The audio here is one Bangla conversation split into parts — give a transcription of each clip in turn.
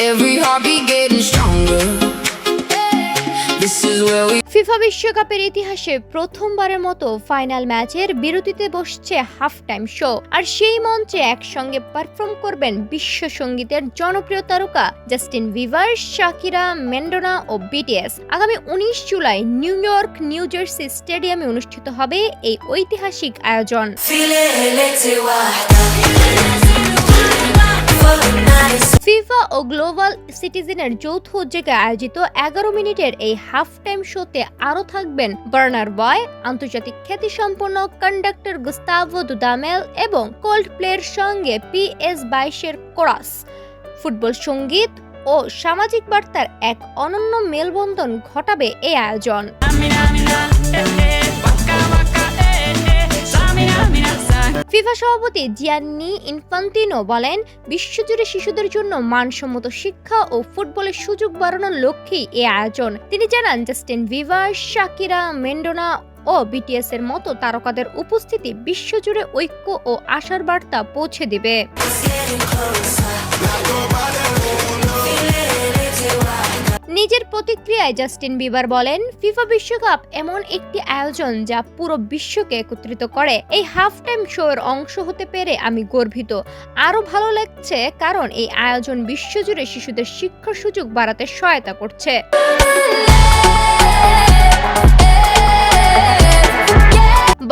Every heartbeat getting stronger. This is where we FIFA বিশ্বকাপের ইতিহাসে প্রথমবারের মতো ফাইনাল ম্যাচের বিরতিতে বসছে হাফ টাইম শো। আর সেই মঞ্চে একসঙ্গে পারফর্ম করবেন বিশ্ব সঙ্গীতের জনপ্রিয় তারকা জাস্টিন বিবার, শাকিরা, ম্যাডোনা ও বিটিএস। আগামী 19 July new York new jersey স্টেডিয়ামে অনুষ্ঠিত হবে এই ঐতিহাসিক আয়োজন। ফিফা ও গ্লোবাল সিটিজেনের যৌথ উদ্যোগে আয়োজিত 11 মিনিটের এই হাফ টাইম শোতে আরও থাকবেন বার্নার বয়, আন্তর্জাতিক খ্যাতিসম্পন্ন কন্ডাক্টর গুস্তাভো দুদামেল এবং কোল্ডপ্লের সঙ্গে PS22 কোরাস। ফুটবল, সঙ্গীত ও সামাজিক বার্তার এক অনন্য মেলবন্ধন ঘটাবে এই আয়োজন। ফিফা সভাপতি জিয়ান্নি ইনফান্তিনো বলেন, বিশ্বজুড়ে শিশুদের জন্য মানসম্মত শিক্ষা ও ফুটবলের সুযোগ বাড়ানোর লক্ষ্যেই এই আয়োজন। তিনি জানান, জাস্টিন বিবার, শাকিরা, ম্যাডোনা ও বিটিএস এর মতো তারকাদের উপস্থিতি বিশ্বজুড়ে ঐক্য ও আশার বার্তা পৌঁছে দিবে। নিজের প্রতিক্রিয়ায় জাস্টিন বিবার বলেন, ফিফা বিশ্বকাপ এমন একটি আয়োজন যা পুরো বিশ্বকে একত্রিত করে। এই হাফ টাইম শো এর অংশ হতে পেরে আমি গর্বিত। আরো ভালো লাগছে কারণ এই আয়োজন বিশ্বজুড়ে শিশুদের শিক্ষার সুযোগ বাড়াতে সহায়তা করছে।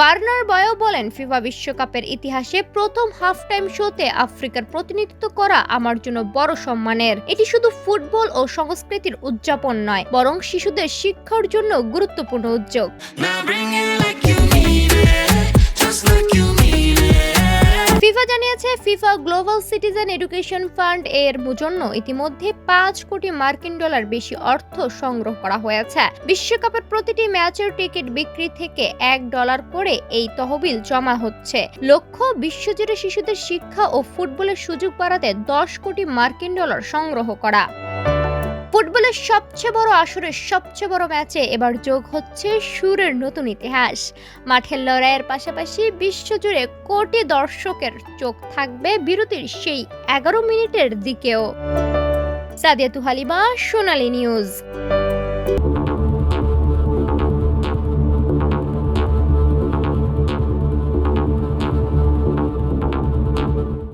বার্নার বয়ও বলেন, ফিফা বিশ্বকাপের ইতিহাসে প্রথম হাফ টাইম শোতে আফ্রিকার প্রতিনিধিত্ব করা আমার জন্য বড় সম্মানের। এটি শুধু ফুটবল ও সংস্কৃতির উদযাপন নয়, বরং শিশুদের শিক্ষার জন্য গুরুত্বপূর্ণ উদ্যোগ। ফিফা জানিয়েছে, FIFA global citizen education fund এর জন্য ইতিমধ্যে $5 কোটি বেশি অর্থ সংগ্রহ করা হয়েছে। বিশ্বকাপের প্রতিটি ম্যাচের টিকিট বিক্রি থেকে $1 করে এই তহবিল জমা হচ্ছে। লক্ষ্য, বিশ্বজুড়ে শিশুদের শিক্ষা ও ফুটবলের সুযোগ বাড়াতে $10 কোটি সংগ্রহ করা। ফুটবলের সবচেয়ে বড় আসরের সবচেয়ে বড় ম্যাচে এবার যোগ হচ্ছে সুরের নতুন ইতিহাস। মাঠের লড়াইয়ের পাশাপাশি বিশ্বজুড়ে কোটি দর্শকের চোখ থাকবে বিরতির সেই 11 মিনিটের দিকেও। সাদিয়া তুহালিমা, সোনালী নিউজ।